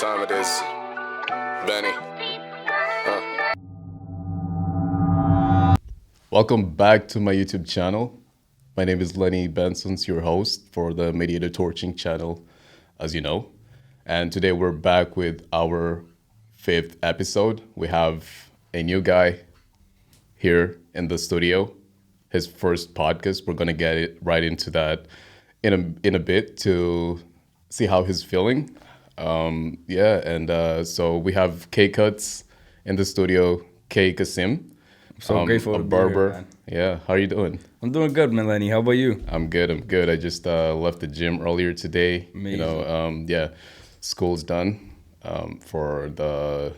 time it is. Benny. Welcome back to my YouTube channel. My name is Lenny Benson's your host for the Mediator Torching channel, as you know. And today we're back with our 5th episode. We have a new guy here in the studio, his first podcast. We're gonna get it right into that in a bit to see how he's feeling. So we have Kay Cuts in the studio, Kay Kassim. So grateful a to be barber. here, man. Yeah, how are you doing? I'm doing good, man, Lenny. How about you? I'm good. I just left the gym earlier today. Amazing. School's done for the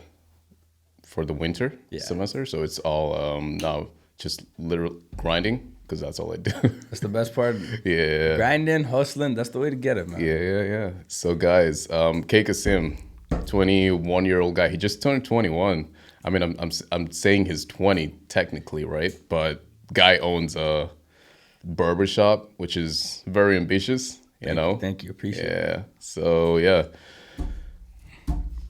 winter Yeah. semester, so it's all now just literal grinding because that's all I do. That's the best part. Yeah. Grinding, hustling, that's the way to get it, man. Yeah. So guys, Kay Kassim, 21-year-old guy. He just turned 21. I mean, I'm saying he's 20 technically, right? But guy owns a barbershop, which is very ambitious, you know? Thank you. Appreciate it. Yeah. So, yeah.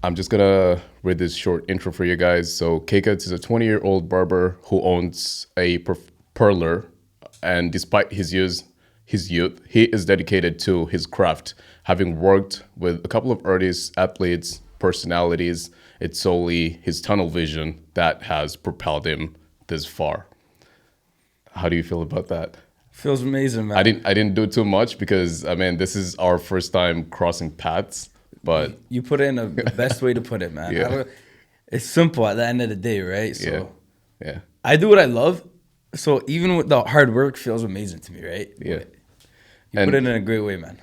I'm just going to read this short intro for you guys. So, Kay Cuts is a 20-year-old barber who owns a parlor. And despite his youth, he is dedicated to his craft. Having worked with a couple of artists, athletes, personalities, it's solely his tunnel vision that has propelled him this far. How do you feel about that? Feels amazing, man. I didn't do too much because I mean this is our first time crossing paths, but You put it in the best way to put it, man. Yeah. It's simple at the end of the day, right? So yeah. I do what I love. So even with the hard work feels amazing to me, right? Yeah. You And- put it in a great way, man.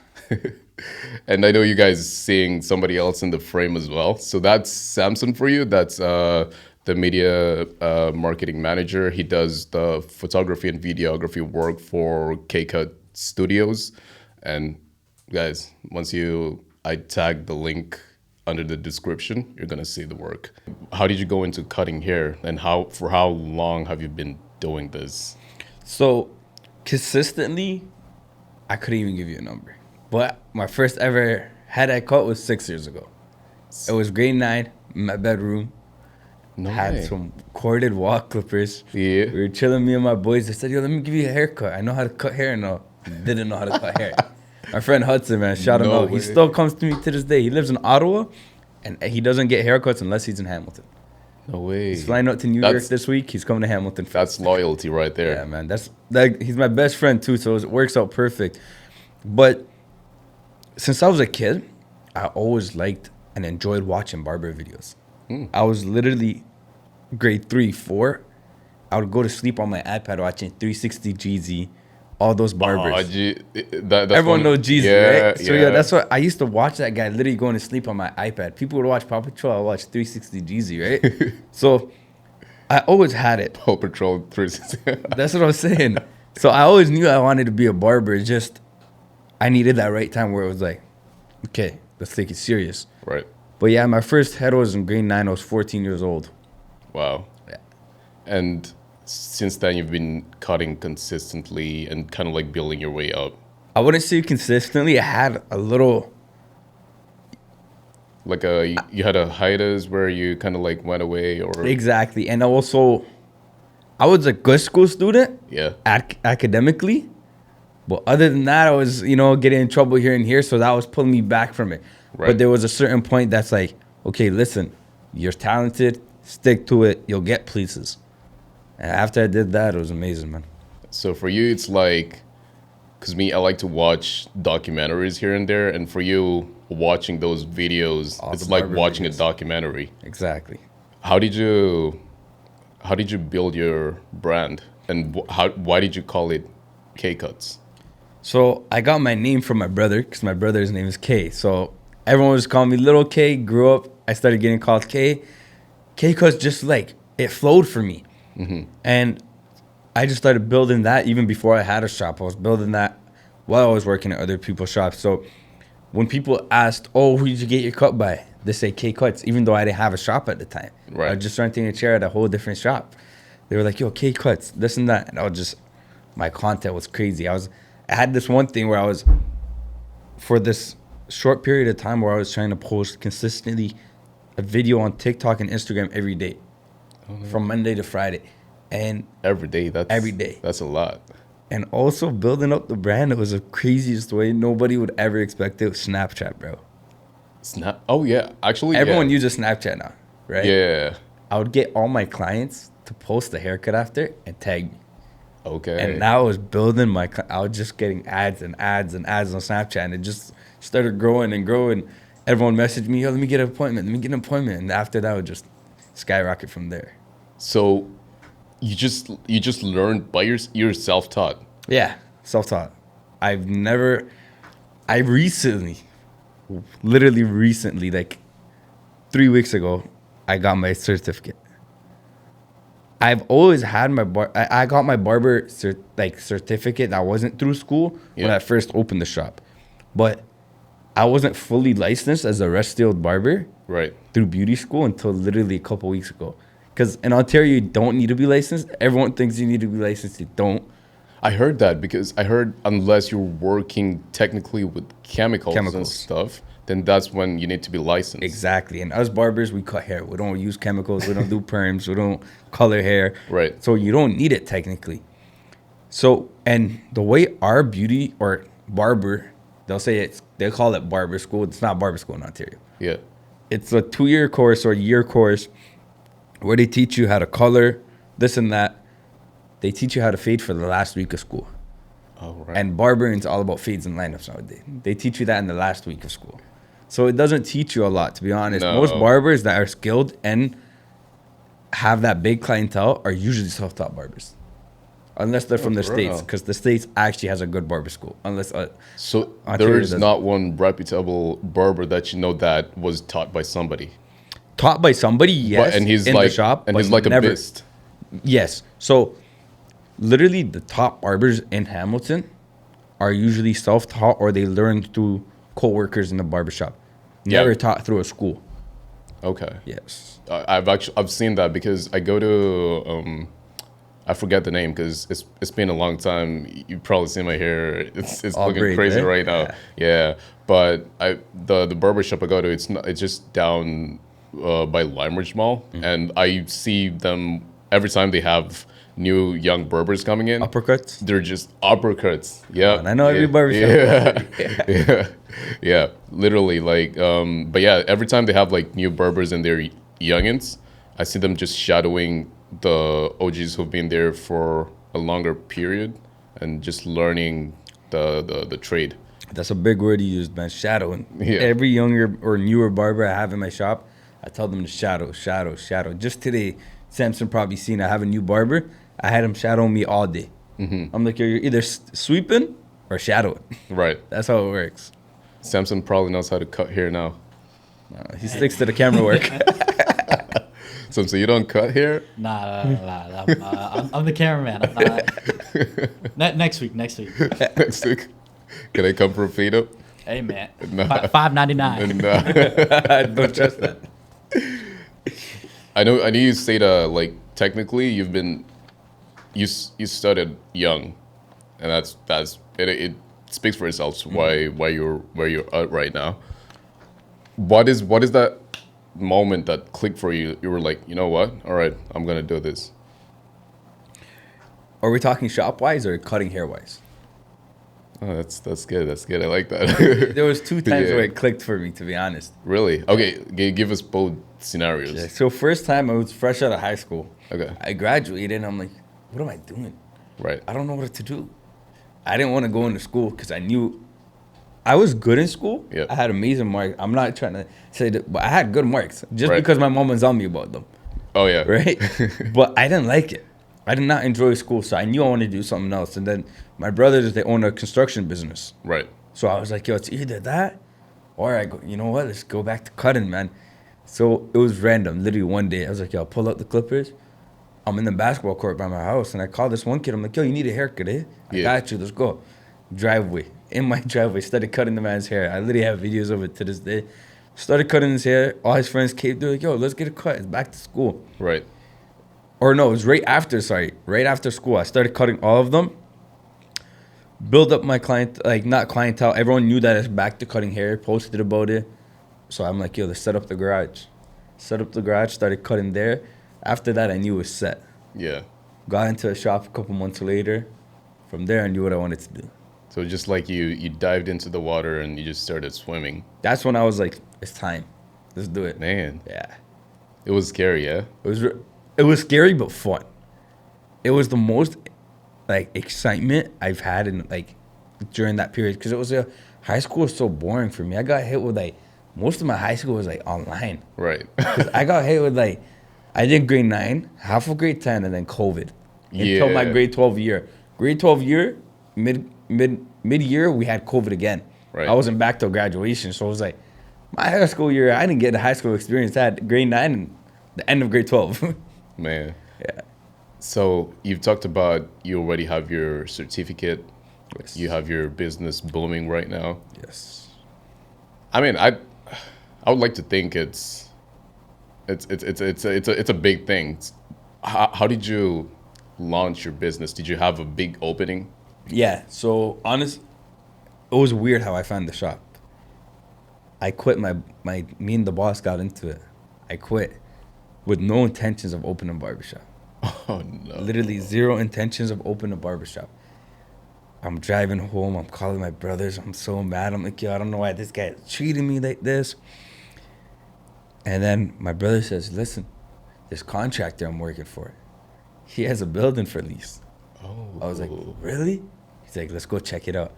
And I know you guys seeing somebody else in the frame as well. So that's Samson for you. That's the media marketing manager. He does the photography and videography work for K-Cut Studios. And guys, I tag the link under the description, you're gonna see the work. How did you go into cutting hair, and for how long have you been doing this? So consistently, I couldn't even give you a number. But my first ever head cut was 6 years ago. It was grade 9, in my bedroom. No Had way. some corded wall clippers. Yeah. We were chilling, me and my boys. They said, yo, let me give you a haircut. I know how to cut hair. No, didn't know how to cut hair. My friend Hudson, man, shout him No out. way. He still comes to me to this day. He lives in Ottawa, and he doesn't get haircuts unless he's in Hamilton. No way. He's flying out to New York this week. He's coming to Hamilton. That's loyalty right there. Yeah, man. He's my best friend too, so it works out perfect. But since I was a kid, I always liked and enjoyed watching barber videos. I was literally grade 3, 4. I would go to sleep on my iPad watching 360 GZ, all those barbers. That's Everyone knows Jeezy, right? So yeah, that's what I used to watch. That guy literally going to sleep on my iPad. People would watch Paw Patrol. I would watch 360 Jeezy, right? So I always had it. Paw Patrol 360. That's what I was saying. So I always knew I wanted to be a barber. It's just I needed that right time where it was like, okay, let's take it serious. Right. But yeah, my first head was in grade 9. I was 14 years old. Wow. Yeah. And since then, you've been cutting consistently and kind of like building your way up. I wouldn't say consistently. I had a little. Like you had a hiatus where you kind of like went away, or Exactly. And also, I was a good school student. Yeah. Academically. But other than that, I was, getting in trouble here and here. So that was pulling me back from it. Right. But there was a certain point that's like, okay, listen, you're talented. Stick to it. You'll get places. And after I did that, it was amazing, man. So for you, it's like, because me, I like to watch documentaries here and there, and for you, watching those videos, All it's the like barber watching a videos. documentary. Exactly. How did you build your brand, and why did you call it K Cuts? So I got my name from my brother because my brother's name is Kay. So everyone was calling me Little K. Grew up, I started getting called K. K because just like it flowed for me. And I just started building that even before I had a shop. I was building that while I was working at other people's shops. So when people asked, oh, who did you get your cut by? They say Kay Cuts, even though I didn't have a shop at the time. Right. I was just renting a chair at a whole different shop. They were like, yo, Kay Cuts, this and that. And my content was crazy. I had this one thing where I was, for this short period of time where I was trying to post consistently a video on TikTok and Instagram every day, from Monday to Friday, and Every day. Every day. That's a lot. and also building up the brand. It was the craziest way. Nobody would ever expect it. With Snapchat, bro. Snap. Oh yeah, actually, Everyone yeah. uses Snapchat now, right? Yeah. I would get all my clients to post the haircut after and tag me. Okay. And now I was building I was just getting ads and ads and ads on Snapchat, and it just started growing and growing. Everyone messaged me, yo, let me get an appointment. And after that, it would just skyrocket from there. So, you just learned by you're self-taught. Yeah, self-taught. Literally recently, like 3 weeks ago, I got my certificate. I've always had I got my barber certificate that wasn't through school when I first opened the shop. But I wasn't fully licensed as a rest-styled barber Right. through beauty school until literally a couple weeks ago. Because in Ontario, you don't need to be licensed. Everyone thinks you need to be licensed. You don't. I heard that because I heard unless you're working technically with chemicals and stuff, then that's when you need to be licensed. Exactly. And us barbers, we cut hair. We don't use chemicals. We don't do perms. We don't color hair. Right. So you don't need it technically. So, and the way our beauty or barber, they'll call it barber school. It's not barber school in Ontario. Yeah. It's a 2-year course or a year course where they teach you how to color, this and that. They teach you how to fade for the last week of school. Oh, right. And barbering's all about fades and lineups nowadays. They teach you that in the last week of school. So it doesn't teach you a lot, to be honest. No. Most barbers that are skilled and have that big clientele are usually self-taught barbers. Unless they're from the States, because the States actually has a good barber school. So Ontario there is doesn't. not one reputable barber that you know that was taught by somebody. Taught by somebody, yes, And he's in like, the shop. and but he's like never, a beast. Yes. So literally the top barbers in Hamilton are usually self-taught or they learn through co-workers in the barbershop. Never taught through a school. Okay. Yes. I've seen that because I go to I forget the name because it's been a long time. You've probably seen my hair. It's looking braids, crazy eh? right now. Yeah. But the barbershop I go to, it's just down by Limeridge Mall, and I see them every time they have new young barbers coming in. Uppercuts? They're just uppercuts. Yeah. And I know every barbershop. Yeah. Literally, like, but yeah, every time they have like new barbers and they're youngins, I see them just shadowing the OGs who've been there for a longer period and just learning the trade. That's a big word you used, man. Shadowing. Yeah. Every younger or newer barber I have in my shop, I tell them to shadow. Just today, Samson probably seen I have a new barber. I had him shadowing me all day. Mm-hmm. I'm like, you're either sweeping or shadowing. Right. That's how it works. Samson probably knows how to cut hair now. He sticks to the camera work. So you don't cut hair? Nah. I'm the cameraman. I'm not. Next week. Next week. Can I come for a fade up? Hey man, Nah. $5.99. Nah. Don't trust that. I know you say that like technically you started young, and that's it speaks for itself. So why you're at right now. What is that moment that clicked for you? You were like, you know what? All right, I'm gonna do this. Are we talking shop wise or cutting hair wise? Oh, that's good. That's good. I like that. There was 2 times Yeah. where it clicked for me, to be honest. Really? Okay, give us both scenarios. Yeah, so first time I was fresh out of high school. Okay. I graduated and I'm like, what am I doing? Right. I don't know what to do. I didn't want to go into school because I knew I was good in school. Yeah. I had amazing marks. I'm not trying to say that, but I had good marks just Right. because my mom was on me about them. Oh yeah. Right? But I didn't like it. I did not enjoy school, so I knew I wanted to do something else. And then my brothers, they own a construction business. Right. So I was like, yo, it's either that or I go, you know what? Let's go back to cutting, man. So it was random. Literally one day, I was like, yo, pull up the clippers. I'm in the basketball court by my house, and I called this one kid. I'm like, yo, you need a haircut, eh? I got you. Let's go. Driveway. In my driveway, started cutting the man's hair. I literally have videos of it to this day. Started cutting his hair. All his friends came. They're like, yo, let's get a cut. It's back to school. Right. Or no, it was right after school. I started cutting all of them. build up my client, like not clientele. Everyone knew that it's back to cutting hair, posted about it. So I'm like, yo, let's set up the garage. Set up the garage, started cutting there. After that, I knew it was set. Yeah. Got into a shop a couple months later. From there, I knew what I wanted to do. So just like you dived into the water and you just started swimming. That's when I was like, it's time. Let's do it. Man, Yeah. it was scary, yeah? It was scary but fun. It was the most like excitement I've had in like during that period because it was high school was so boring for me. I got hit with like most of my high school was like online. Right. 'Cause I got hit with like I did grade 9, half of grade 10, and then COVID until my Yeah. grade 12 year. Grade 12 year mid year we had COVID again. Right. I wasn't back till graduation, so it was like my high school year. I didn't get the high school experience. I had grade 9 and the end of grade 12. Man. Yeah. So you've talked about you already have your certificate. Yes. You have your business booming right now. Yes. I mean, I would like to think it's a big thing. How did you launch your business? Did you have a big opening? Yeah. So honest, it was weird how I found the shop. I quit me and the boss got into it. I quit with no intentions of opening a barbershop. Oh no. Literally zero intentions of opening a barbershop. I'm driving home. I'm calling my brothers. I'm so mad. I'm like, yo, I don't know why this guy is treating me like this. And then my brother says, listen, this contractor I'm working for, he has a building for lease. Oh. I was like, really? He's like, let's go check it out.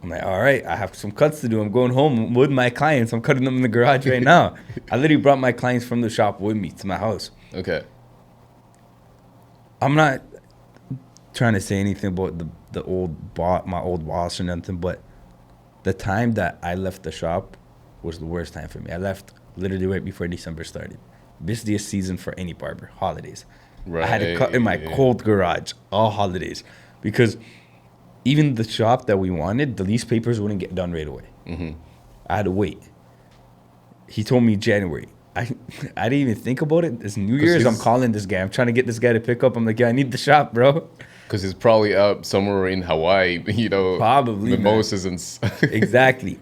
I'm like, all right, I have some cuts to do. I'm going home with my clients. I'm cutting them in the garage right now. I literally brought my clients from the shop with me to my house. Okay. I'm not trying to say anything about the old boss, my old boss or nothing, but the time that I left the shop was the worst time for me. I left literally right before December started. Busiest season for any barber, holidays. Right. I had to cut in my cold garage all holidays because even the shop that we wanted, the lease papers wouldn't get done right away. Mm-hmm. I had to wait. He told me January. I didn't even think about it. It's New Year's. I'm calling this guy. I'm trying to get this guy to pick up. I'm like, yeah, I need the shop, bro. Because he's probably up somewhere in Hawaii, you know. Probably, man. Mimosas and Exactly.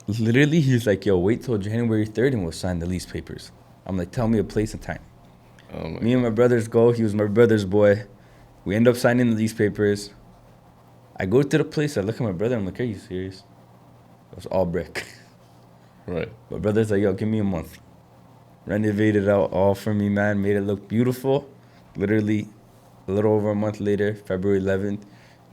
Literally, he's like, yo, wait till January 3rd and we'll sign the lease papers. I'm like, tell me a place and time. Oh my Me and my brothers go. He was my brother's boy. We end up signing the lease papers. I go to the place. I look at my brother. I'm like, are you serious? It was all brick. Right. My brother's like, yo, give me a month. Renovated out all for me, man. Made it look beautiful. Literally, a little over a month later, February 11th,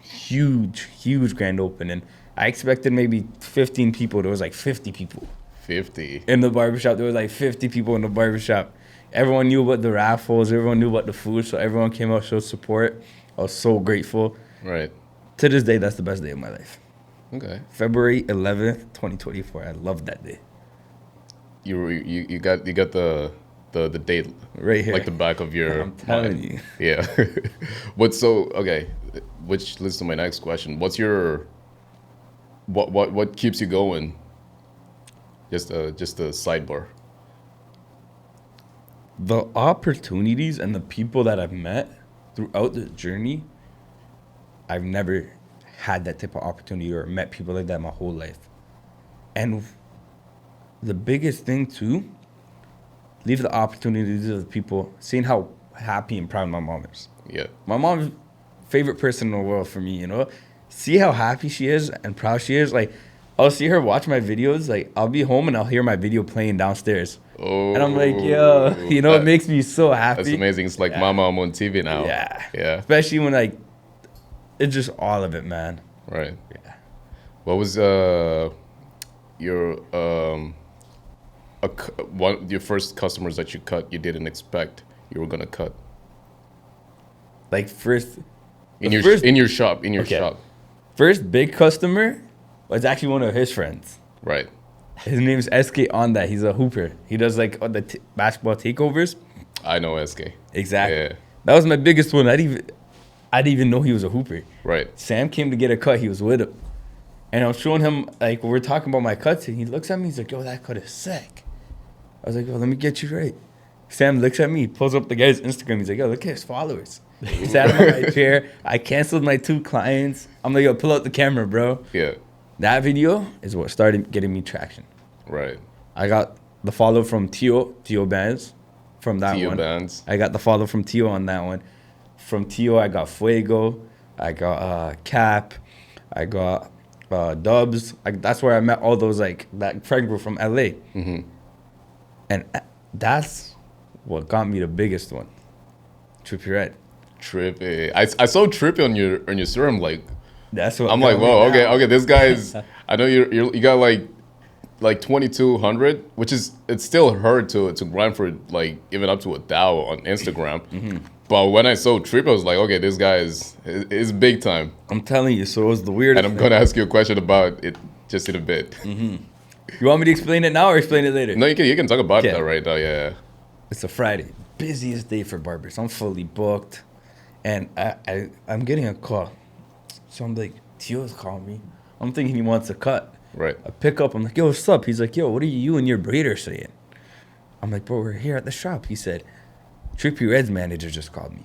huge grand opening. I expected maybe 15 people. There was like 50 people 50. in the barbershop. There was like 50 people in the barbershop. Everyone knew about the raffles. Everyone knew about the food. So everyone came out, showed support. I was so grateful. Right. To this day, that's the best day of my life. Okay. February 11th, 2024. I love that day. You got the date Right here. like the back of your I'm telling mind. you. Yeah. Okay, which leads to my next question. What's your what keeps you going? Just a sidebar. The opportunities and the people that I've met throughout the journey, I've never had that type of opportunity or met people like that my whole life. And the biggest thing too, leave the opportunities to the people, seeing how happy and proud my mom is. Yeah. My mom's favorite person in the world for me, you know? See how happy she is and proud she is. Like, I'll see her watch my videos. Like, I'll be home and I'll hear my video playing downstairs. Oh. And I'm like, yo, you know, it makes me so happy. That's amazing. It's like Yeah. Mama, I'm on TV now. Yeah. Yeah. Especially when, like, it's just all of it, man. Right. Yeah. What was your your first customers that you cut you didn't expect you were gonna cut Like, first in your shop? Okay. First big customer was actually one of his friends. Right. His name's SK on that. He's a hooper. He does, like, all the basketball takeovers. I know SK. Exactly. Yeah. That was my biggest one. I didn't even know he was a hooper. Right. Sam came to get a cut. He was with him. And I was showing him, like, we're talking about my cuts, and he looks at me. He's like, yo, that cut is sick. I was like, yo, let me get you right. Sam looks at me. He pulls up the guy's Instagram. He's like, yo, look at his followers. He sat on my chair. I canceled my 2 clients. I'm like, yo, pull out the camera, bro. Yeah. That video is what started getting me traction. Right. I got the follow from Tio Bands from that Tio one. Bands. I got the follow from Tio on that one. From Tio, I got Fuego. I got Cap. I got Dubs. That's where I met all those, like, that friend group from LA. Mm-hmm. And that's what got me the biggest one. Trippie Red. Trippy. I saw Trippy on your story. I'm like, That's what I'm got like, me whoa, down. okay. This guy is. I know you got like 2,200, which is it's still hard to grind for like even up to 1,000 on Instagram. Mm-hmm. But when I saw Trippy, I was like, okay, this guy is big time. I'm telling you, so it was the weirdest And I'm thing. gonna ask you a question about it just in a bit. You want me to explain it now or explain it later? No, you can talk about Okay. that right now. Yeah. It's a Friday. Busiest day for barbers. I'm fully booked. And I'm getting a call. So I'm like, Tio's calling me. I'm thinking he wants a cut. Right. I pick up. I'm like, yo, what's up? He's like, yo, what are you and your braider saying? I'm like, bro, we're here at the shop. He said, Trippie Red's manager just called me.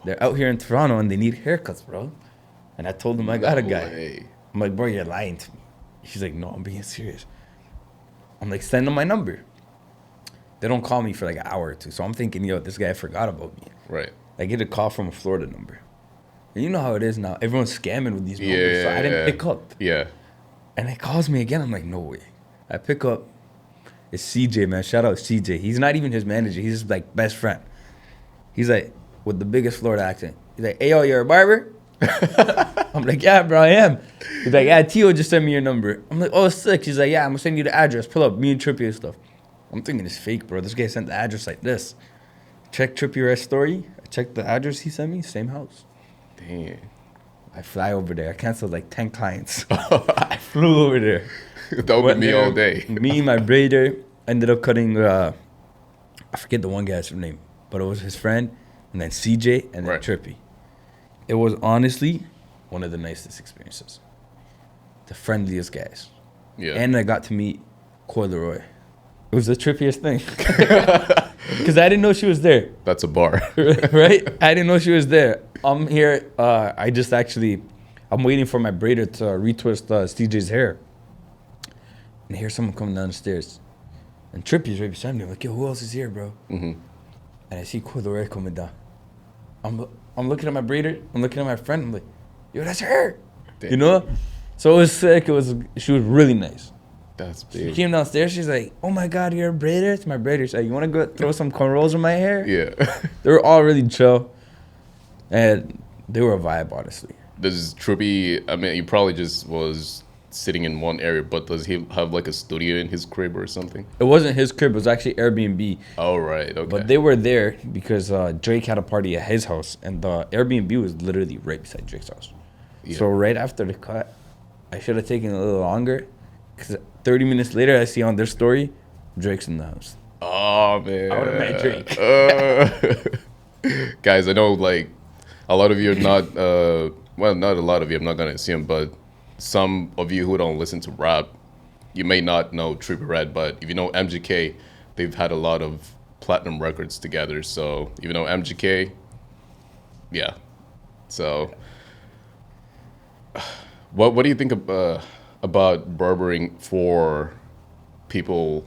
They're out here in Toronto and they need haircuts, bro. And I told him I got a guy. way. I'm like, bro, you're lying to me. He's like, no, I'm being serious. I'm like, send them my number. They don't call me for like an hour or two. So I'm thinking, yo, this guy forgot about me. Right. I get a call from a Florida number. And you know how it is now. Everyone's scamming with these numbers. Yeah. So I didn't pick up. Yeah. And it calls me again. I'm like, no way. I pick up. It's CJ, man. Shout out CJ. He's not even his manager. He's his like best friend. He's like, with the biggest Florida accent. He's like, hey, yo, you're a barber? I'm like, yeah, bro, I am. He's like, yeah, Tio just sent me your number. I'm like, oh, sick. He's like, yeah, I'm going to send you the address. Pull up me and Trippie and stuff. I'm thinking it's fake, bro. This guy sent the address like this. Check Trippie Red's story. I checked the address he sent me. Same house. Damn. I fly over there. I canceled like 10 clients. I flew over there. That would Went be me there. all day. Me, my braider, ended up cutting, I forget the one guy's name, but it was his friend, and then CJ, and then Right. Trippie. It was honestly one of the nicest experiences. The friendliest guys. Yeah. And I got to meet Corduroy. It was the trippiest thing. Because I didn't know she was there. That's a bar. Right? I didn't know she was there. I'm here. I'm waiting for my braider to retwist CJ's hair. And I hear someone coming down the stairs. And Trippie's right beside me. I'm like, yo, who else is here, bro? Mm-hmm. And I see Corduroy coming down. I'm looking at my braider. I'm looking at my friend. I'm like, yo, that's her. Damn. You know? So it was sick. She was really nice. That's She big. came downstairs. She's like, oh my God, you're a braider? It's my braider. She's like, you want to go throw some cornrows in my hair? Yeah. They were all really chill. And they were a vibe, honestly. Does Trippy, I mean, he probably just was sitting in one area, but does he have like a studio in his crib or something? It wasn't his crib. It was actually Airbnb. Oh, right. Okay. But they were there because Drake had a party at his house. And the Airbnb was literally right beside Drake's house. Yeah. So right after the cut, I should have taken a little longer. Because 30 minutes later, I see on their story, Drake's in the house. Oh, man. I would've met Drake. Guys, I know like a lot of you are not, well, not a lot of you, I'm not going to assume, but some of you who don't listen to rap, you may not know Trippie Red, but if you know MGK, they've had a lot of platinum records together. So if you know MGK, yeah. So what do you think about barbering for people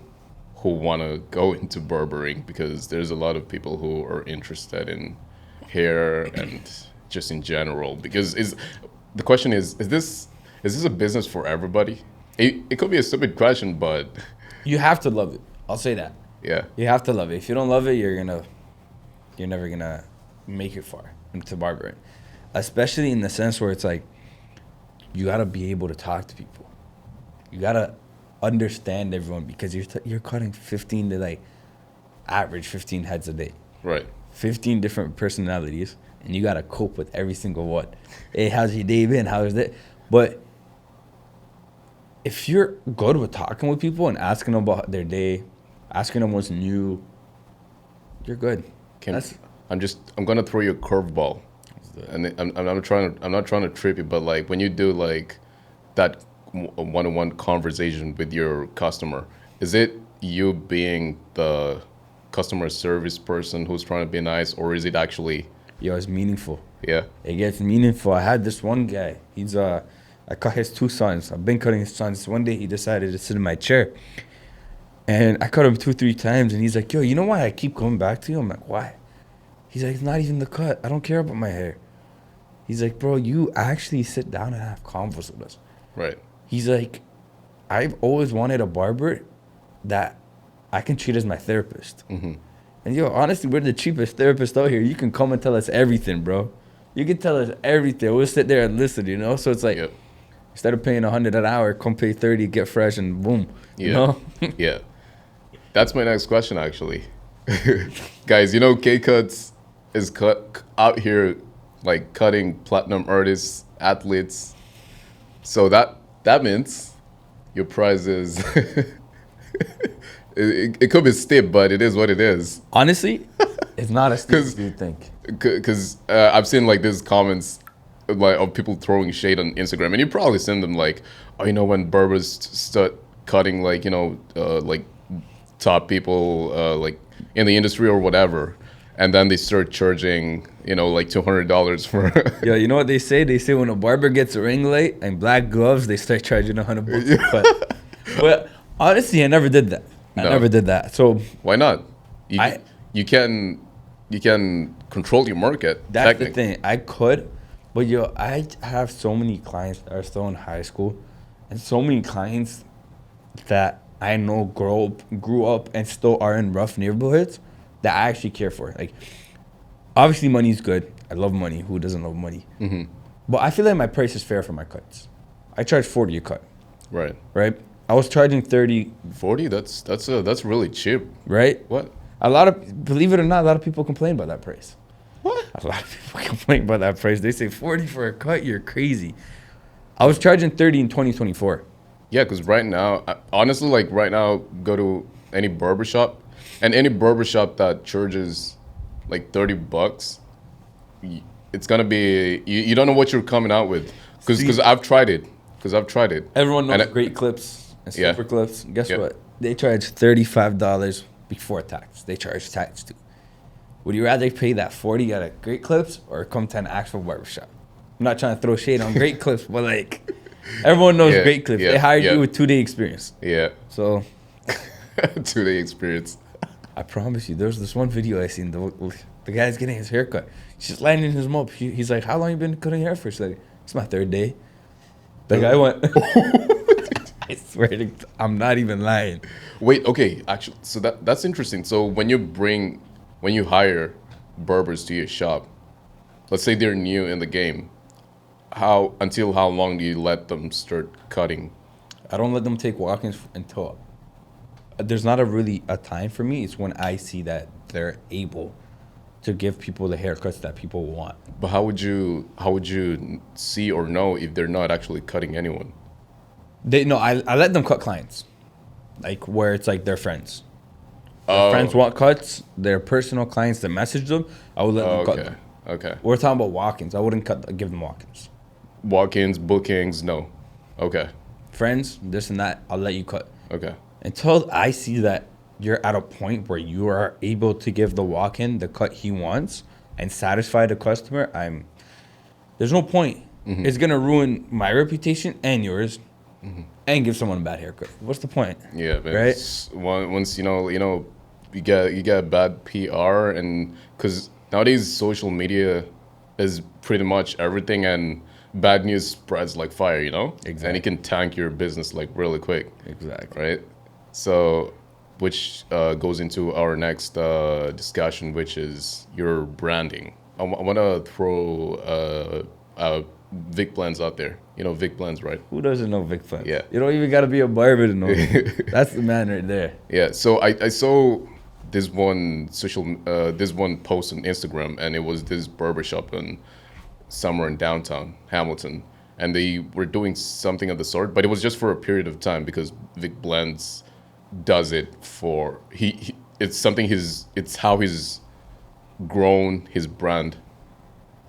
who want to go into barbering? Because there's a lot of people who are interested in hair and just in general. Because the question is this a business for everybody? It could be a stupid question, but You have to love it. I'll say that. yeah, You have to love it. If you don't love it, you're never gonna make it far into barbering. Especially in the sense where it's like, you gotta be able to talk to people. You gotta understand everyone because you're cutting 15 to like average 15 heads a day. right. 15 different personalities, and you gotta cope with every single one. Hey, how's your day been? How's that? But if you're good with talking with people and asking them about their day, asking them what's new, you're good. I'm gonna throw you a curveball, and I'm not trying to trip you, but like when you do like that one-on-one conversation with your customer, is it you being the customer service person who's trying to be nice, or is it actually Yo, it's meaningful. Yeah. It gets meaningful. I had this one guy. I cut his 2 sons. I've been cutting his sons. One day he decided to sit in my chair. And I cut him 2, 3 times. And he's like, yo, you know why I keep coming back to you? I'm like, why? He's like, it's not even the cut. I don't care about my hair. He's like, bro, you actually sit down and have convos with us. Right. He's like, I've always wanted a barber that I can treat as my therapist. Mm-hmm. And yo, honestly, we're the cheapest therapist out here. You can come and tell us everything, bro. You can tell us everything. We'll sit there and listen, you know? So it's like, Yep. instead of paying 100 an hour, come pay 30, get fresh, and boom. Yeah. You know? Yeah. That's my next question, actually. Guys, you know, K-Cuts is out here, like, cutting platinum artists, athletes. So that means your price is... it could be steep, but it is what it is. Honestly, it's not as steep as you think. Because I've seen, like, these comments like of people throwing shade on Instagram, and you probably send them, like, oh, you know, when barbers start cutting, like, you know, like, top people, like, in the industry or whatever, and then they start charging, you know, like $200 for... Yo, you know what they say? They say when a barber gets a ring light and black gloves, they start charging $100 a cut. But honestly, I never did that. I No. never did that. So Why not? I- You can control your market. that's the technically. thing. I could, but yo, I have so many clients that are still in high school, and so many clients that I know grew up and still are in rough neighborhoods that I actually care for. Like, obviously, money's good. I love money. Who doesn't love money? Mm-hmm. But I feel like my price is fair for my cuts. I charge 40 a cut, Right. right? I was charging 30, 40. That's really cheap. right? What? Believe it or not, a lot of people complain about that price. What? A lot of people complain about that price. They say 40 for a cut, you're crazy. I was charging 30 in 2024. Yeah, because right now, honestly, like right now, go to any barbershop, and any barbershop that charges like $30, it's gonna be you don't know what you're coming out with, because I've tried it. Everyone knows And Great Clips and Yeah. Super Clips. Guess Yep. what? They charge $35 before tax. They charge tax too. Would you rather pay that 40 at a Great Clips or come to an actual barbershop? I'm not trying to throw shade on Great Clips, but like everyone knows Yeah, Great Clips. yeah, They hired yeah. you with 2-day experience. Yeah, So 2-day experience. I promise you, there's this one video I seen. The guy's getting his haircut. He's just lining him up. He's like, "How long you been cutting hair for?" She's like, "It's my 3rd day." The guy went. I swear to, I'm not even lying. Wait, okay, actually, so that's interesting. So when you hire barbers to your shop, let's say they're new in the game, until how long do you let them start cutting? I don't let them take walk-ins until there's not a time for me. It's when I see that they're able to give people the haircuts that people want. But how would you see or know if they're not actually cutting anyone? I let them cut clients, like where it's like their friends. Oh, Friends want cuts. Their personal clients that message them, I would let them cut okay, them. okay. We're talking about walk-ins. I wouldn't give them walk-ins. Walk-ins, bookings, no. Okay, Friends, this and that, I'll let you cut. okay. Until I see that you're at a point where you are able to give the walk-in the cut he wants and satisfy the customer, there's no point. Mm-hmm. It's gonna ruin my reputation and yours, and give someone a bad haircut. What's the point? Yeah, but Right? Once you get bad PR, and because nowadays social media is pretty much everything, and bad news spreads like fire, and Exactly. it can tank your business like really quick, Exactly. right? So, which goes into our next discussion, which is your branding. I want to throw Vic Blends out there. You know Vic Blends, right? Who doesn't know Vic Flint? Yeah. You don't even gotta be a barber to know. That's the man right there. Yeah, so I saw this one this one post on Instagram, and it was this barbershop somewhere in downtown Hamilton, and they were doing something of the sort, but it was just for a period of time because Vic Blends does it for it's how he's grown his brand.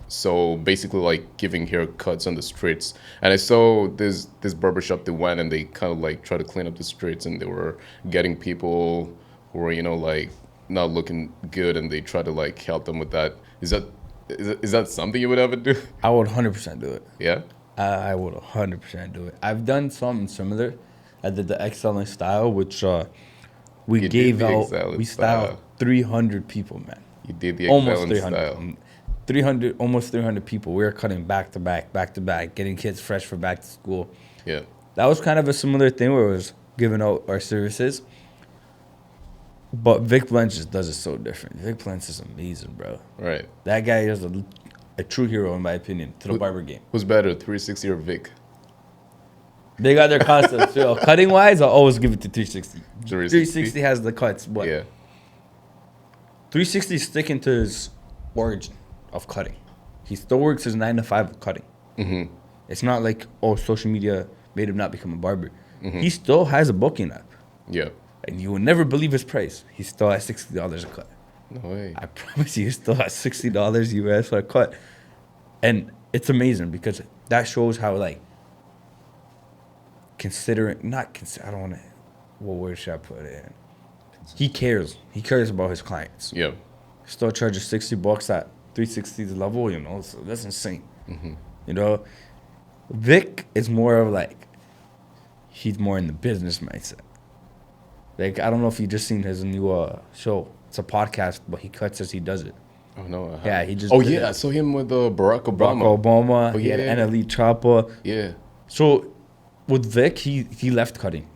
So basically, like giving haircuts on the streets. And I saw this barbershop. They went and they kind of like try to clean up the streets, and they were getting people who were like not looking good, and they try to like help them with that. Is that something you would ever do? I would 100% do it. Yeah. I would 100% do it. I've done something similar. I did the excelling style, which we You did gave the out. excellent We style. styled 300 people, man. You did the Almost excellent 300. style. 300, almost 300 people. We were cutting back to back, getting kids fresh for back to school. Yeah. That was kind of a similar thing where it was giving out our services. But Vic Blends just does it so different. Vic Blends is amazing, bro. Right. That guy is a true hero, in my opinion, to the barber game. Who's better, 360 or Vic? They got their concepts. So cutting wise, I'll always give it to 360. 360? 360 has the cuts, but Yeah. 360 is sticking to his origin of cutting. He still works his 9 to 5 of cutting. Mm-hmm. It's not like, oh, social media made him not become a barber. He still has a booking app. Yeah. And you will never believe his price. He still has $60 a cut. No way. I promise you, he still has $60 US for a cut. And it's amazing because that shows how, like, I don't want to, what word should I put it in? He cares. He cares about his clients. Yeah. Still charges $60 at 360's level, you know, so that's insane. You know, Vic is more of like, he's more in the business mindset. Like, I don't know if you just seen his new show. It's a podcast, but he cuts as he does it. Oh, no. Yeah, he just Oh, did yeah. it. I saw him with Barack Obama. Barack Obama, Oh, he had yeah. NLE Chopper. Yeah. So with Vic, he left cutting.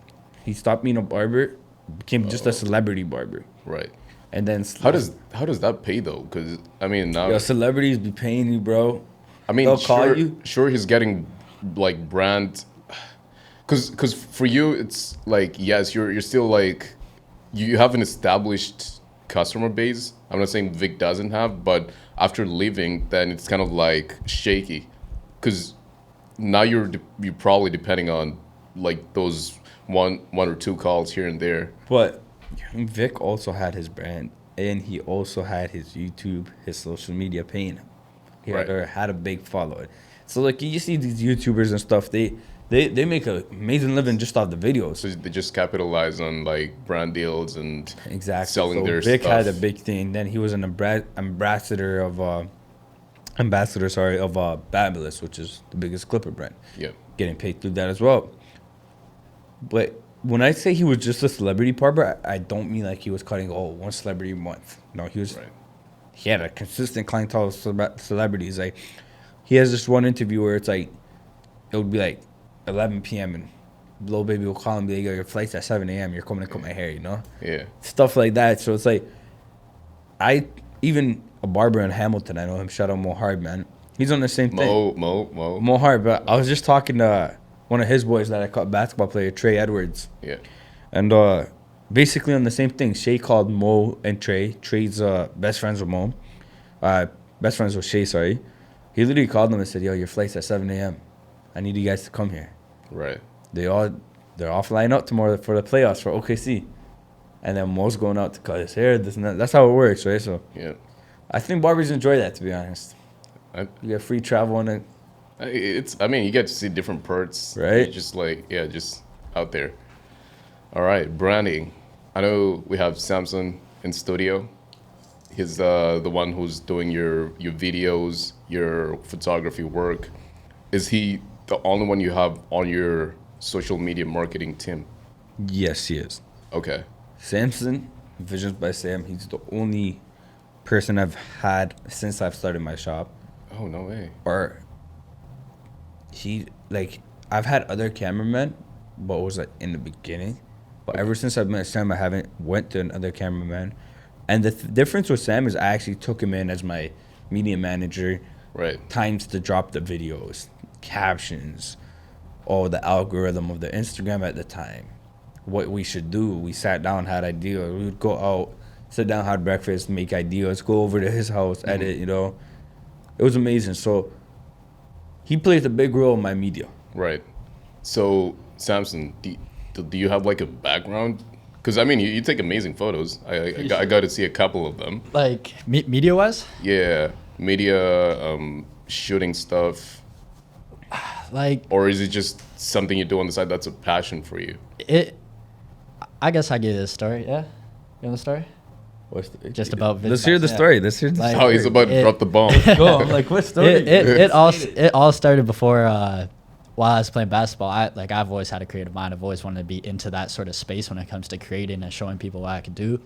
He stopped being a barber, became just a celebrity barber. Right. And then How does that pay, though? Because, I mean, now... yo, celebrities be paying you, bro. I mean, They'll call you. Sure, he's getting, like, brand... Because for you, it's like, yes, you're still, like... You have an established customer base. I'm not saying Vic doesn't have, but after leaving, then it's kind of, like, shaky. Because now you're probably depending on, like, those one or two calls here and there. But Vic also had his brand, and he also had his YouTube, his social media paying him. He had a big following. So, like, you see these YouTubers and stuff, they make an amazing living just off the videos. So they just capitalize on, like, brand deals and Exactly. selling So their Vic stuff. had a big thing. Then he was an ambassador of Babyless, which is the biggest clipper brand. Yeah. Getting paid through that as well. But when I say he was just a celebrity barber, I don't mean like he was cutting one celebrity a month. No, he was. Right. He had a consistent clientele of celebrities. Like, he has this one interview where it's like, it would be like 11 p.m. and Lil Baby will call and be like, yo, your flight's at 7 a.m. You're coming to cut my hair, you know? Yeah. Stuff like that. So it's like, even a barber in Hamilton, I know him, shout out Mo Hard, man. He's on the same thing. Mo. Hard, but I was just talking to one of his boys that I caught, basketball player, Trey Edwards. Yeah. And basically on the same thing, Shay called Mo and Trey. Trey's best friends with Mo. Best friends with Shay, sorry. He literally called them and said, yo, your flight's at 7 a.m. I need you guys to come here. Right. They're all flying out tomorrow for the playoffs for OKC. And then Mo's going out to cut his hair, this and that. That's how it works, right? So Yeah. I think barbers enjoy that, to be honest. I You get free travel on it. I mean, you get to see different parts. Right. It's just like, yeah, just out there. All right, branding. I know we have Samson in studio. He's the one who's doing your videos, your photography work. Is he the only one you have on your social media marketing team? Yes, he is. Okay. Samson, Visions by Sam, he's the only person I've had since I've started my shop. Oh, no way. Or I've had other cameramen, but it was like in the beginning. But ever since I've met Sam, I haven't went to another cameraman. And the difference with Sam is I actually took him in as my media manager. Right. Times to drop the videos, captions, the algorithm of the Instagram at the time. What we should do. We sat down, had ideas. We would go out, sit down, have breakfast, make ideas, go over to his house, edit, you know. It was amazing. So he plays a big role in my media. Right. So, Samson, do you have like a background? Because, I mean, you take amazing photos. I got to see a couple of them. Like media-wise? Yeah. Media, shooting stuff. Like, Or is it just something you do on the side that's a passion for you? I guess I give you a story, yeah? You want the story? What's the, Just about video let's hear the calls, yeah. story. Let's hear the Like- story. Oh, he's about to It- drop the bomb. Go. I'm like, what story? it all started before while I was playing basketball. I've always had a creative mind. I've always wanted to be into that sort of space when it comes to creating and showing people what I could do.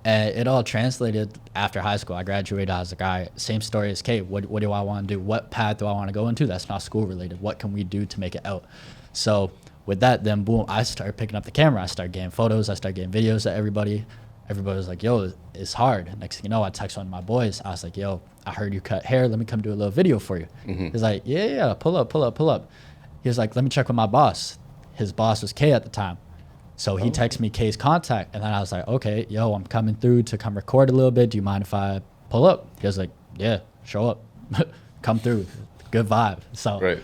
And it all translated after high school. I graduated. I was like, all right, same story as Kay. What do I want to do? What path do I want to go into? That's not school related. What can we do to make it out? So with that, then boom, I started picking up the camera. I started getting photos. I started getting videos of everybody. Everybody was like, yo, it's hard. And next thing you know, I text one of my boys. I was like, yo, I heard you cut hair. Let me come do a little video for you. He's like, yeah, pull up. He was like, let me check with my boss. His boss was Kay at the time. So he texted me Kay's contact. And then I was like, okay, yo, I'm coming through to come record a little bit. Do you mind if I pull up? He was like, yeah, show up. Come through. Good vibe. So Right.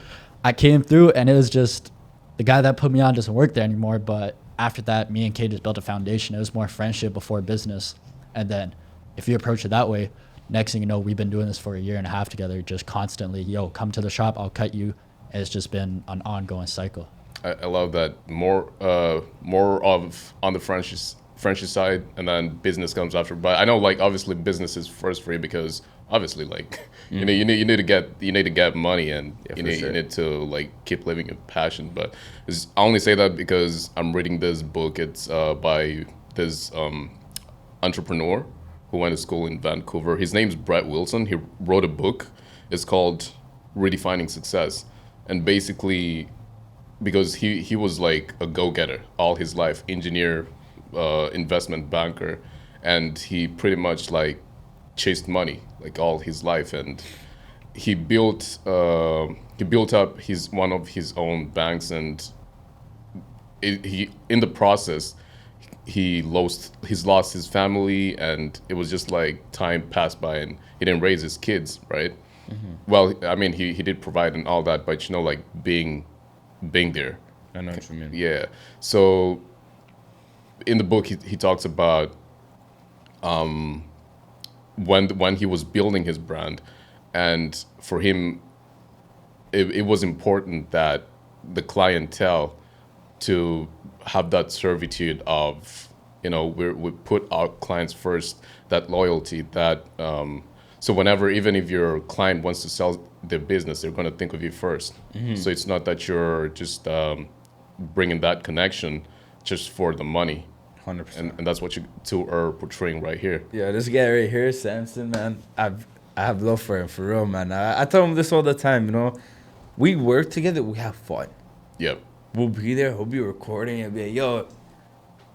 I came through, and it was just the guy that put me on doesn't work there anymore. But after that, me and Kay just built a foundation. It was more friendship before business. And then if you approach it that way, next thing you know, we've been doing this for a year and a half together, just constantly, yo, come to the shop, I'll cut you. And it's just been an ongoing cycle. I love that. More of on the friendship side, and then business comes after. But I know, like, obviously business is first for you because obviously, like, you need to get money, and you need to like keep living your passion. But I only say that because I'm reading this book. It's by this entrepreneur who went to school in Vancouver. His name's Brett Wilson. He wrote a book. It's called Redefining Success, and basically, because he was like a go-getter all his life, engineer, investment banker, and he pretty much like chased money like all his life, and he built up one of his own banks, and he in the process he's lost his family, and it was just like time passed by and he didn't raise his kids, right? Well, I mean, he did provide and all that, but you know, like being there. I know what you mean. Yeah. So in the book, he talks about when he was building his brand, and for him, it was important that the clientele to have that servitude of, you know, we put our clients first, that loyalty, that so whenever, even if your client wants to sell their business, they're going to think of you first. So it's not that you're just bringing that connection just for the money. 100%. And that's what you two are portraying right here. Yeah, this guy right here, Samson, man, I have love for him, for real, man. I tell him this all the time, you know. We work together, we have fun. Yep. We'll be there, he'll be recording, and be like, yo,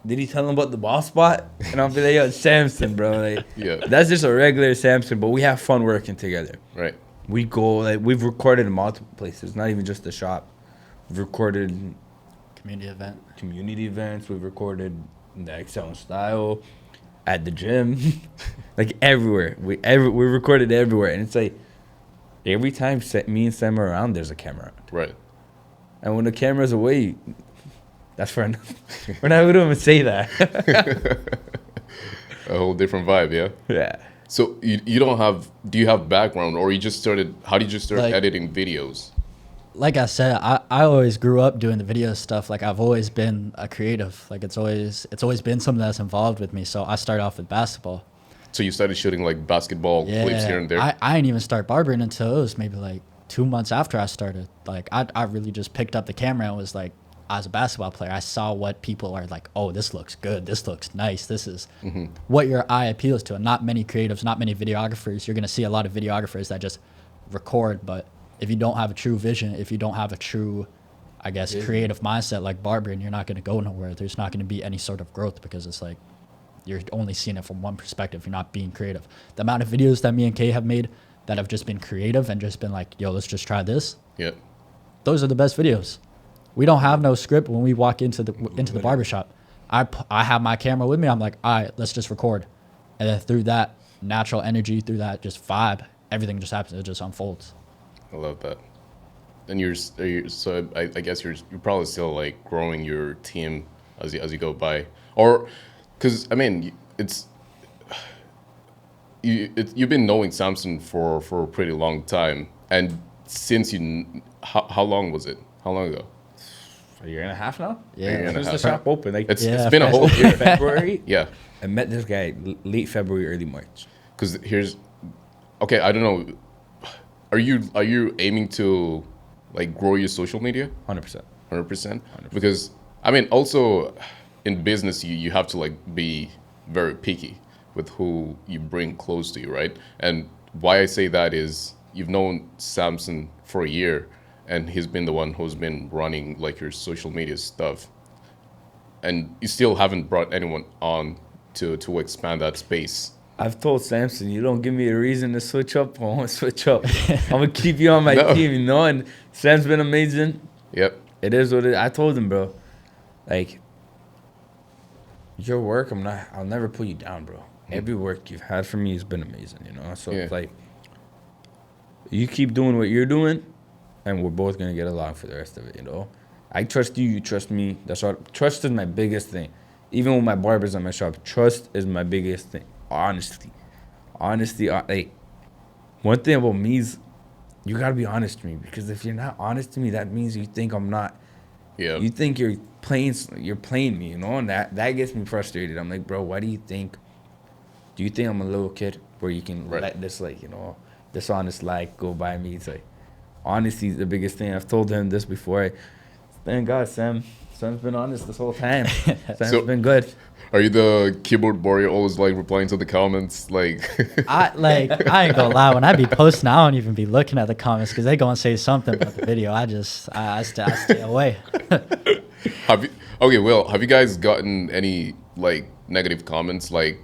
did he tell him about the boss spot? And I'll be like, yo, it's Samson, bro. Like, Yeah. that's just a regular Samson, but we have fun working together. Right. We go, like, we've recorded in multiple places, not even just the shop. We've recorded community events, we've recorded in the Excel and Style, at the gym, like everywhere. We recorded everywhere, and it's like every time me and Sam are around, there's a camera. Right. And when the camera's away, that's for we're not gonna even say that. A whole different vibe, yeah? Yeah. So you don't have, do you have background, or you just started, how did you start Like- editing videos? Like I said, I always grew up doing the video stuff. Like I've always been a creative. Like it's always been something that's involved with me. So I started off with basketball. So you started shooting like basketball clips here and there? I didn't even start barbering until it was maybe like 2 months after I started. Like I really just picked up the camera and was like, as a basketball player, I saw what people are like, oh, this looks good, this looks nice, this is what your eye appeals to. And not many creatives, not many videographers. You're gonna see a lot of videographers that just record, but if you don't have a true vision, if you don't have a true, I guess, creative mindset like barbering, you're not gonna go nowhere. There's not gonna be any sort of growth because it's like you're only seeing it from one perspective. You're not being creative. The amount of videos that me and Kay have made that have just been creative and just been like, yo, let's just try this. Yeah. Those are the best videos. We don't have no script when we walk into the barbershop. I have my camera with me. I'm like, all right, let's just record. And then through that natural energy, through that just vibe, everything just happens. It just unfolds. I love that. And so I guess you're probably still like growing your team as you go by, or because I mean you've been knowing Samson for a pretty long time, and since how long was it? How long ago? a year and a half now. Yeah. A year and a Since the half. shop opened, like It's Yeah, been a whole year. February. Yeah, I met this guy late February, early March. because okay, I don't know. Are you aiming to like grow your social media? 100%. 100%. Because I mean, also in business, you have to like be very picky with who you bring close to you, right? And why I say that is you've known Samson for a year, and he's been the one who's been running like your social media stuff, and you still haven't brought anyone on to expand that space. I've told Samson, you don't give me a reason to switch up, I won't switch up. I'm gonna keep you on my No. team, you know. And Sam's been amazing. Yep. It is what it is. I told him, bro, like, your work, I'll never put you down, bro. Every work you've had for me has been amazing, you know? So it's like, you keep doing what you're doing, and we're both gonna get along for the rest of it, you know? I trust you, you trust me. That's what, trust is my biggest thing. Even with my barbers at my shop, trust is my biggest thing. Honesty, like, one thing about me is, you gotta be honest to me, because if you're not honest to me, that means you think I'm not. Yeah. You think you're playing me, you know, and that gets me frustrated. I'm like, bro, why do you think I'm a little kid where you can let this, like, you know, dishonest lie go by me? It's like, honesty is the biggest thing. I've told him this before. Thank God, Sam's been honest this whole time. Sam's been good. Are you the keyboard warrior always like replying to the comments? Like I ain't gonna lie. When I be posting, I don't even be looking at the comments because they gonna say something about the video. I stay away. have you guys gotten any like negative comments like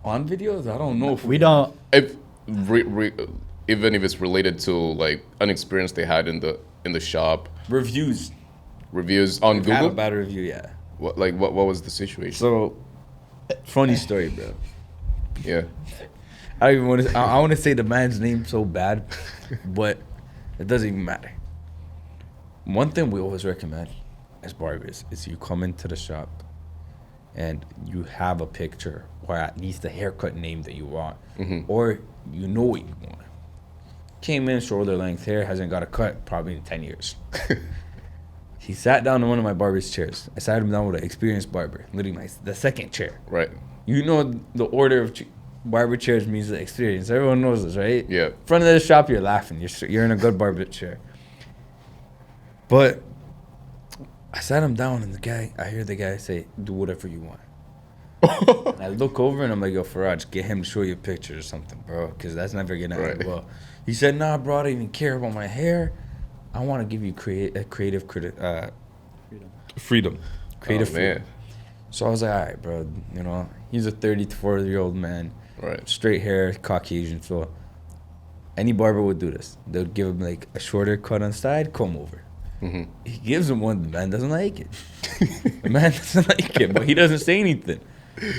On videos, I don't know if We don't. if even if it's related to like an experience they had in the shop, reviews. reviews on Have a Google? bad review, yeah. What was the situation? So, funny story, bro. Yeah. I don't even want to. I want to say the man's name so bad, but it doesn't even matter. One thing we always recommend as barbers is you come into the shop and you have a picture or at least the haircut name that you want, or you know what you want. Came in, shoulder length hair, hasn't got a cut probably in 10 years. He sat down in one of my barber's chairs. I sat him down with an experienced barber, literally the second chair. Right. You know the order of barber chairs means the experience. Everyone knows this, right? Yeah. Front of the shop, you're laughing. You're in a good barber chair. But I sat him down, and I hear the guy say, "Do whatever you want." And I look over, and I'm like, "Yo, Faraj, get him to show you a picture or something, bro, because that's never gonna end well." He said, "Nah, bro, I don't even care about my hair. I want to give you creative freedom. Creative freedom." So I was like, all right, bro, you know, he's a 30 to 40-year-old man, Right. straight hair, Caucasian, so any barber would do this. They would give him like a shorter cut on side, comb over. He gives him one, the man doesn't like it. The man doesn't like it, but he doesn't say anything.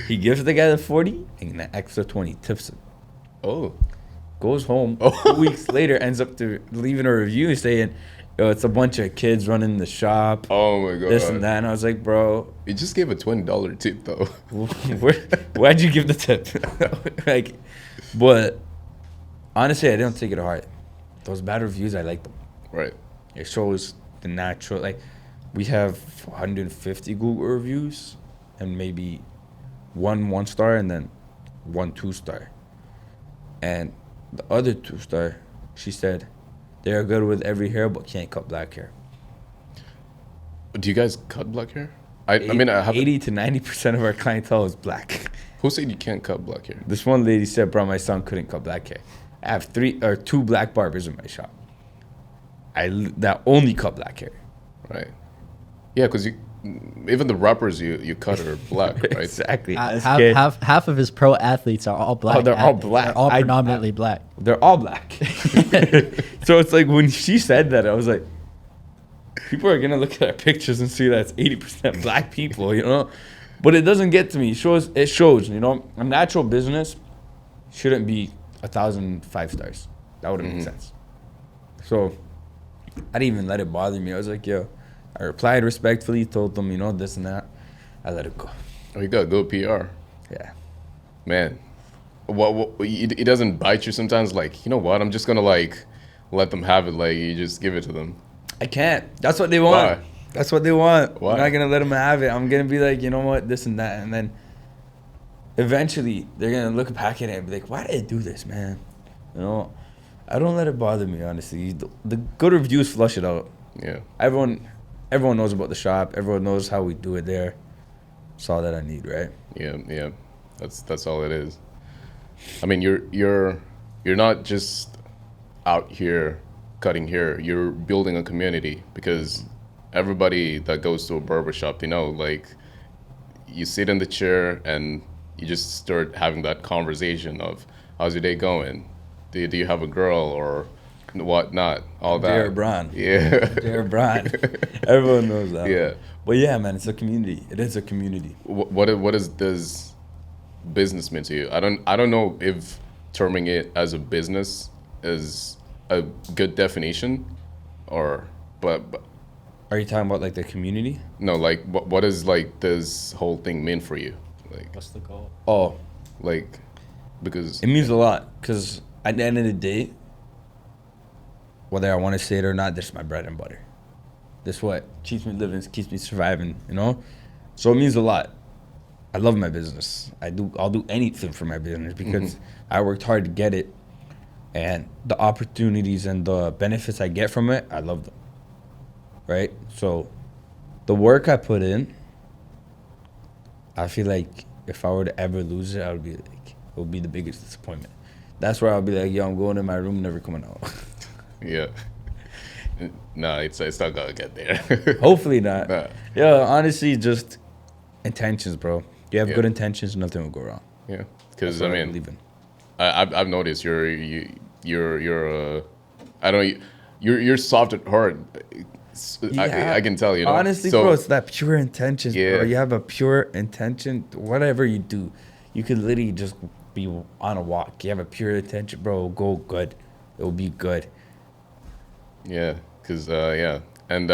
He gives the guy the 40 and the extra 20 tips him. Oh. Goes home. 2 weeks later, ends up leaving a review saying, "Yo, it's a bunch of kids running the shop. Oh my god. This and that." And I was like, "Bro, You just gave a $20 tip though. why'd you give the tip?" Like, but honestly, I didn't take it to heart. Those bad reviews, I like them. Right. It shows the natural. Like, we have 150 Google reviews, and maybe one star, and then one 2-star. And the other 2-star, she said, they're good with every hair but can't cut black hair. Do you guys cut black hair? I mean, I have. 80 to 90% of our clientele is black. Who said you can't cut black hair? This one lady said, bro, my son couldn't cut black hair. I have 2 black barbers in my shop. That only cut black hair. Right. Yeah, because even the rappers you cut are black, right? Exactly. Half of his pro athletes are all black. Oh, they're all black. They're all predominantly black. They're all black. So it's like when she said that, I was like, people are gonna look at our pictures and see that's 80% black people, you know. But it doesn't get to me. It shows, you know. A natural business shouldn't be 1,000 5-stars. That wouldn't make sense. So I didn't even let it bother me. I was like, yo. I replied respectfully, told them, you know, this and that. I let it go. Oh, you got good PR. Yeah. Man. What it doesn't bite you sometimes, like, you know what, I'm just gonna like let them have it, like you just give it to them. I can't. That's what they want. Why? That's what they want. Why? I'm not gonna let them have it. I'm gonna be like, you know what, this and that, and then eventually they're gonna look back at it and be like, why did I do this, man? You know, I don't let it bother me, honestly. The good reviews flush it out. Yeah. Everyone knows about the shop. Everyone knows how we do it there. That's all that I need, right? Yeah. That's all it is. I mean, you're not just out here cutting hair. You're building a community, because everybody that goes to a barbershop, they know, like, you sit in the chair and you just start having that conversation of, how's your day going? Do you have a girl or whatnot? All that. Jared Braun. Yeah. Jared Braun. Everyone knows that. Yeah. But yeah, man, it's a community. It is a community. What is this business mean to you? I don't know if terming it as a business is a good definition, but Are you talking about like the community? no, like what is like this whole thing mean for you? Like What's the goal? Oh, like because it means a lot, because at the end of the day, whether I want to say it or not, this is my bread and butter. This is what keeps me living, keeps me surviving, you know? So it means a lot. I love my business. I'll do anything for my business, because I worked hard to get it, and the opportunities and the benefits I get from it, I love them. Right? So the work I put in, I feel like if I were to ever lose it, it would be the biggest disappointment. That's where I'll be like, yo, I'm going in my room, never coming out. yeah. No, it's not gonna get there. Hopefully not. Nah. Yeah, honestly, just intentions, bro. You have Yeah. good intentions, nothing will go wrong. Yeah, because That's I what mean, believe in. I've noticed you're soft at heart. I can tell, you know. Honestly, So, bro, it's that pure intention, Yeah. bro. You have a pure intention. Whatever you do, you could literally just be on a walk. You have a pure intention, bro. It'll go good. It will be good. yeah, because yeah, and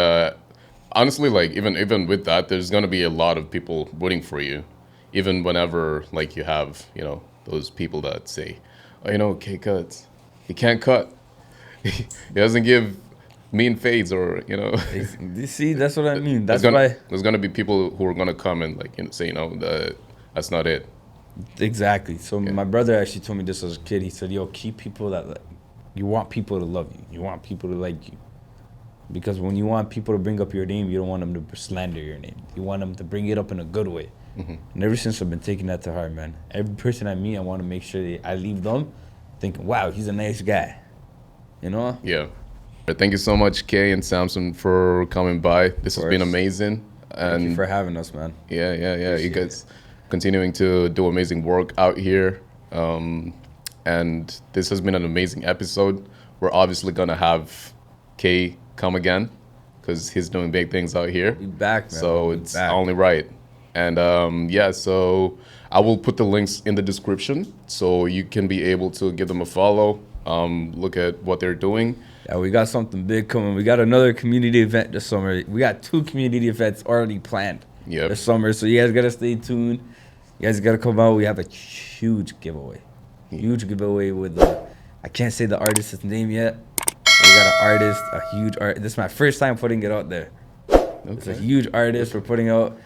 honestly, like even with that, there's gonna be a lot of people rooting for you, even whenever like you have, you know, those people that say, oh, you know, Kay cuts, he can't cut, he doesn't give mean fades, or you know. You see, that's what I mean. That's there's gonna be people who are gonna come and like, you know, say, you know, that's not it. Exactly. So Yeah. my brother actually told me this as a kid. He said, yo, keep people that you want people to love you. You want people to like you. Because when you want people to bring up your name, you don't want them to slander your name. You want them to bring it up in a good way. And ever since, I've been taking that to heart, man. Every person I meet, I want to make sure that I leave them thinking, wow, he's a nice guy. You know? Yeah. Thank you so much, Kay and Samson, for coming by. This has been course. amazing. Thank you And for having us, man. yeah. You Appreciate guys continuing to do amazing work out here. And this has been an amazing episode. We're obviously going to have Kay come again, because he's doing big things out here. Be back, man. So Be it's back. only right. And yeah, so I will put the links in the description so you can be able to give them a follow, look at what they're doing. Yeah, we got something big coming. We got another community event this summer. We got 2 community events already planned Yep. this summer. So you guys got to stay tuned. You guys got to come out. We have a huge giveaway. Huge giveaway with I can't say the artist's name yet. We got an artist, a huge art. This is my first time putting it out there. It's a huge artist we're putting out.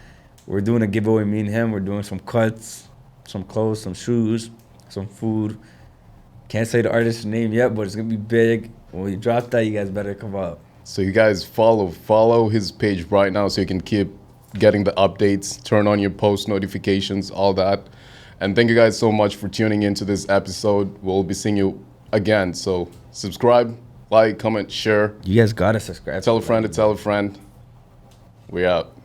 We're doing a giveaway, me and him. We're doing some cuts, some clothes, some shoes, some food. Can't say the artist's name yet, but it's going to be big. When we drop that, you guys better come out. So you guys follow his page right now so you can keep getting the updates, turn on your post notifications, all that. And thank you guys so much for tuning into this episode. We'll be seeing you again. So subscribe, like, comment, share. You guys got to subscribe. Tell a friend to tell a friend. We out.